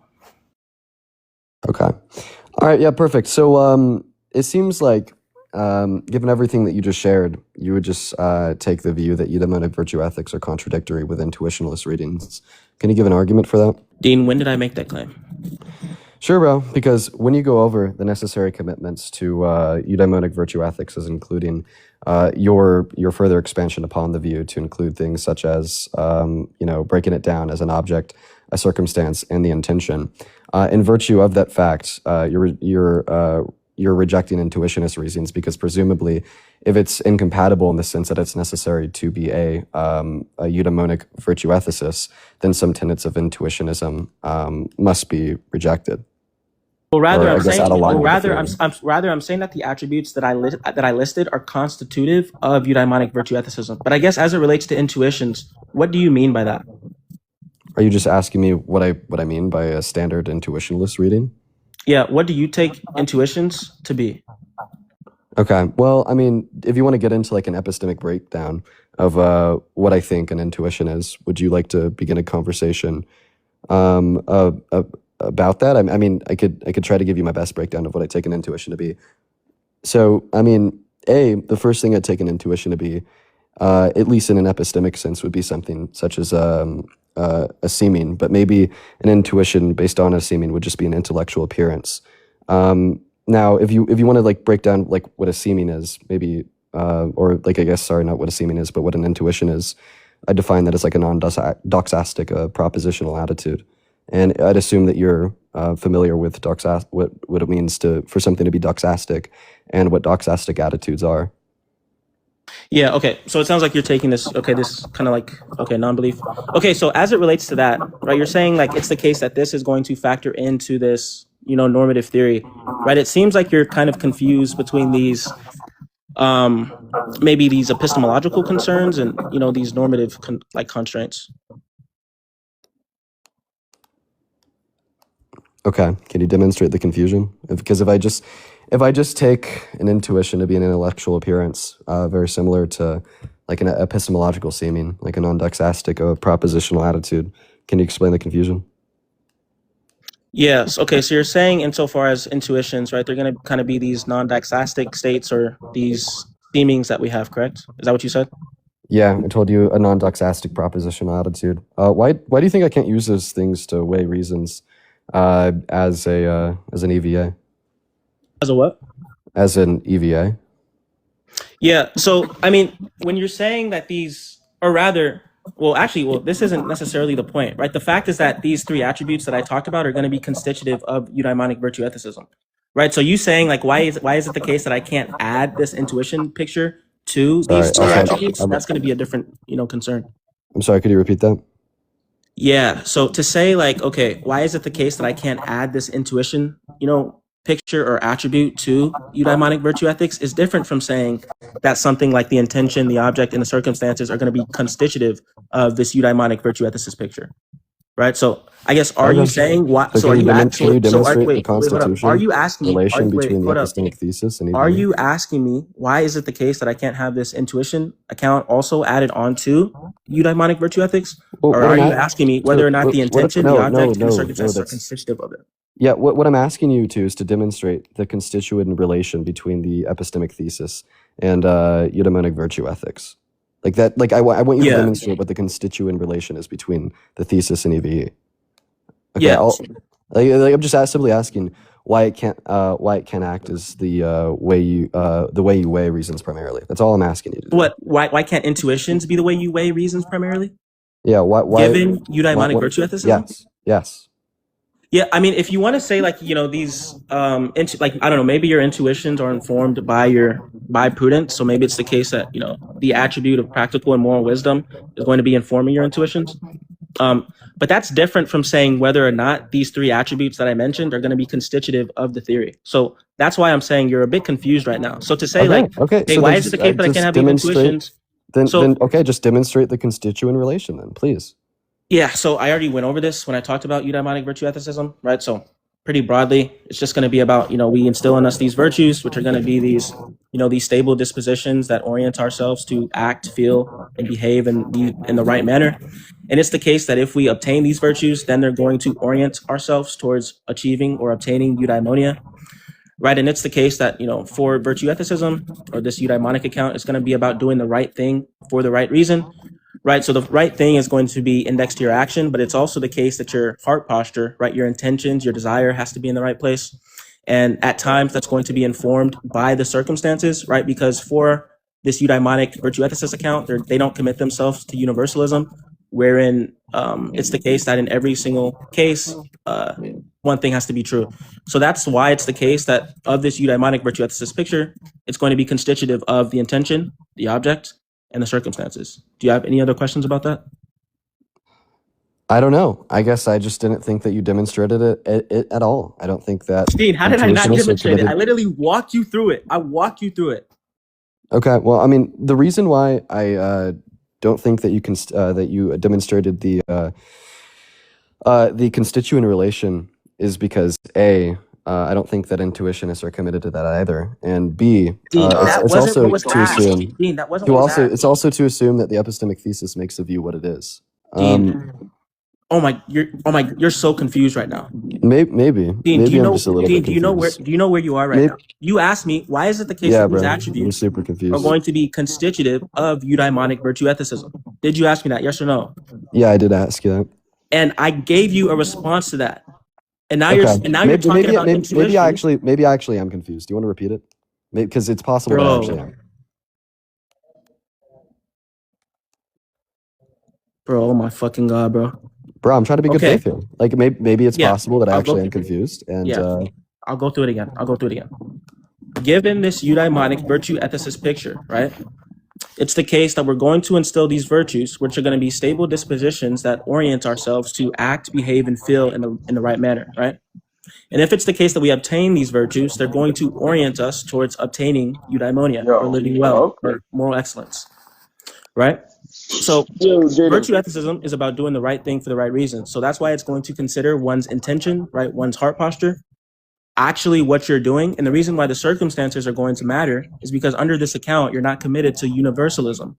Speaker 1: Okay. All right. Yeah, perfect. So it seems like, given everything that you just shared, you would just take the view that eudaimonic virtue ethics are contradictory with intuitionalist readings. Can you give an argument for that?
Speaker 2: Dean, when did I make that claim?
Speaker 1: Sure, bro. Because when you go over the necessary commitments to eudaimonic virtue ethics, as including your further expansion upon the view to include things such as breaking it down as an object, a circumstance, and the intention. In virtue of that fact, you're rejecting intuitionist reasons because presumably, if it's incompatible in the sense that it's necessary to be a eudaimonic virtue ethicist, then some tenets of intuitionism must be rejected.
Speaker 2: Well, rather,
Speaker 1: Or I
Speaker 2: I'm
Speaker 1: guess
Speaker 2: saying,
Speaker 1: out of line
Speaker 2: well,
Speaker 1: with the
Speaker 2: rather,
Speaker 1: theory.
Speaker 2: I'm saying that the attributes that I listed are constitutive of eudaimonic virtue ethicism. But I guess as it relates to intuitions, what do you mean by that?
Speaker 1: Are you just asking me what I mean by a standard intuitionalist reading?
Speaker 2: Yeah, what do you take intuitions to be?
Speaker 1: Okay. Well, I mean, if you want to get into like an epistemic breakdown of what I think an intuition is, would you like to begin a conversation um, uh, uh, about that? I mean, I could try to give you my best breakdown of what I take an intuition to be. So, I mean, the first thing I'd take an intuition to be, at least in an epistemic sense, would be something such as a seeming, but maybe an intuition based on a seeming would just be an intellectual appearance. Now, if you want to like break down like what a seeming is, maybe or like I guess sorry, not what a seeming is, but what an intuition is, I define that as like a non-doxastic propositional attitude, and I'd assume that you're familiar with what it means for something to be doxastic, and what doxastic attitudes are.
Speaker 2: Yeah, okay. So it sounds like you're taking this, okay, this kind of like, okay, non-belief. Okay, so as it relates to that, right, you're saying like it's the case that this is going to factor into this, normative theory, right? It seems like you're kind of confused between these, um, maybe these epistemological concerns and, these normative like constraints.
Speaker 1: Okay, can you demonstrate the confusion? Because if I just take an intuition to be an intellectual appearance, very similar to like an epistemological seeming, like a non-doxastic propositional attitude, can you explain the confusion?
Speaker 2: Yes. Okay. So you're saying, insofar as intuitions, right, they're going to kind of be these non-doxastic states or these seemings that we have, correct? Is that what you said?
Speaker 1: Yeah, I told you a non-doxastic propositional attitude. Why do you think I can't use those things to weigh reasons as an EVA?
Speaker 2: As a what?
Speaker 1: As an EVA?
Speaker 2: Yeah. So, I mean, when you're saying that these, or rather, well, this isn't necessarily the point, right? The fact is that these three attributes that I talked about are going to be constitutive of eudaimonic virtue ethicism, right? So you saying like, why is it the case that I can't add this intuition picture to
Speaker 1: Sorry,
Speaker 2: these three
Speaker 1: okay.
Speaker 2: attributes? That's going to be a different, concern.
Speaker 1: I'm sorry. Could you repeat that?
Speaker 2: Yeah. So to say like, okay, why is it the case that I can't add this intuition, picture or attribute to eudaimonic virtue ethics is different from saying that something like the intention, the object, and the circumstances are going to be constitutive of this eudaimonic virtue ethicist picture, right? So I guess are you
Speaker 1: Okay.
Speaker 2: saying what?
Speaker 1: So
Speaker 2: So are you
Speaker 1: can you demonstrate the
Speaker 2: wait, hold up. Are
Speaker 1: constitution
Speaker 2: you asking me?
Speaker 1: relation
Speaker 2: Wait,
Speaker 1: between the
Speaker 2: hold up.
Speaker 1: epistemic thesis and
Speaker 2: Are
Speaker 1: EVA?
Speaker 2: you asking me why is it the case that I can't have this intuition account also added onto eudaimonic virtue ethics?
Speaker 1: Well,
Speaker 2: Or
Speaker 1: what
Speaker 2: are
Speaker 1: I'm
Speaker 2: you
Speaker 1: at,
Speaker 2: asking me
Speaker 1: so
Speaker 2: whether or not the intention, the
Speaker 1: no, no,
Speaker 2: object, and the
Speaker 1: no, no.
Speaker 2: circumstances are
Speaker 1: That's
Speaker 2: constitutive of it?
Speaker 1: yeah. What I'm asking you to is to demonstrate the constituent relation between the epistemic thesis and eudaimonic virtue ethics. Like that. Like I want you to
Speaker 2: Yeah.
Speaker 1: demonstrate what the constituent relation is between the thesis and EVE. Okay,
Speaker 2: Yeah.
Speaker 1: I'm just simply asking why it can't act as the way you weigh reasons primarily. That's all I'm asking you to do.
Speaker 2: Why can't intuitions be the way you weigh reasons primarily?
Speaker 1: Yeah,
Speaker 2: Given eudaimonic
Speaker 1: what
Speaker 2: virtue ethicism?
Speaker 1: yes.
Speaker 2: Yeah, I mean, if you want to say like these like I don't know, maybe your intuitions are informed by prudence, so maybe it's the case that the attribute of practical and moral wisdom is going to be informing your intuitions. But that's different from saying whether or not these three attributes that I mentioned are going to be constitutive of the theory. So that's why I'm saying you're a bit confused right now. So to say like,
Speaker 1: Okay.
Speaker 2: hey,
Speaker 1: So
Speaker 2: why
Speaker 1: then
Speaker 2: is it the case that I can't
Speaker 1: just
Speaker 2: have these
Speaker 1: demonstrate.
Speaker 2: intuitions?
Speaker 1: Then
Speaker 2: So
Speaker 1: then okay, just demonstrate the constituent relation then, please.
Speaker 2: yeah, so I already went over this when I talked about eudaimonic virtue ethicism, right? So pretty broadly, it's just going to be about, we instill in us these virtues, which are going to be these stable dispositions that orient ourselves to act, feel, and behave and be in the right manner. And it's the case that if we obtain these virtues, then they're going to orient ourselves towards achieving or obtaining eudaimonia, right? And it's the case that, for virtue ethicism or this eudaimonic account, it's going to be about doing the right thing for the right reason, right? So the right thing is going to be indexed to your action, but it's also the case that your heart posture, right, your intentions, your desire has to be in the right place. And at times that's going to be informed by the circumstances, right? Because for this eudaimonic virtue ethicist account, they don't commit themselves to universalism, wherein it's the case that in every single case, one thing has to be true. So that's why it's the case that of this eudaimonic virtue ethicist picture, it's going to be constitutive of the intention, the object, and the circumstances. Do you have any other questions about that?
Speaker 1: I don't know. I guess I just didn't think that you demonstrated it at all. I don't think that.
Speaker 2: Dean, how did I not
Speaker 1: intuitionists are
Speaker 2: demonstrate it?
Speaker 1: committed-
Speaker 2: I literally walked you through it. I walked you through it.
Speaker 1: Okay. Well, I mean, the reason why I don't think that you can that you demonstrated the constituent relation is because A, I don't think that intuitionists are committed to that either, and B,
Speaker 2: Dean, that
Speaker 1: it's
Speaker 2: wasn't
Speaker 1: also
Speaker 2: what was
Speaker 1: to
Speaker 2: asked.
Speaker 1: assume.
Speaker 2: Dean, that wasn't
Speaker 1: To
Speaker 2: what was
Speaker 1: also,
Speaker 2: asked.
Speaker 1: it's also to assume that the epistemic thesis makes the view what it is.
Speaker 2: Dean, you're so confused right now.
Speaker 1: Maybe
Speaker 2: Dean,
Speaker 1: I'm just a little bit
Speaker 2: do you know where you are right
Speaker 1: Maybe-
Speaker 2: now? You asked me, why is it the case
Speaker 1: Yeah,
Speaker 2: that these
Speaker 1: bro. I'm
Speaker 2: attributes
Speaker 1: super
Speaker 2: are
Speaker 1: confused.
Speaker 2: going to be constitutive of eudaimonic virtue ethicism? Did you ask me that? Yes or no?
Speaker 1: Yeah, I did ask you that.
Speaker 2: And I gave you a response to that. And now
Speaker 1: Okay.
Speaker 2: you're talking about intuition.
Speaker 1: Maybe I actually am confused. Do you want to repeat it? Because it's possible that I actually am.
Speaker 2: Bro, oh my fucking God, bro.
Speaker 1: Bro, I'm trying to be good
Speaker 2: Okay.
Speaker 1: faith here. Like maybe it's
Speaker 2: Yeah,
Speaker 1: possible that I
Speaker 2: I'll
Speaker 1: actually
Speaker 2: go-
Speaker 1: am confused. And
Speaker 2: Yeah. I'll go through it again. Given this eudaimonic virtue ethicist picture, right? It's the case that we're going to instill these virtues, which are going to be stable dispositions that orient ourselves to act, behave, and feel in the right manner, right? And if it's the case that we obtain these virtues, they're going to orient us towards obtaining eudaimonia, or living well, or moral excellence, right? So virtue ethicism is about doing the right thing for the right reason. So that's why it's going to consider one's intention, right? One's heart posture, actually what you're doing. And the reason why the circumstances are going to matter is because under this account, you're not committed to universalism.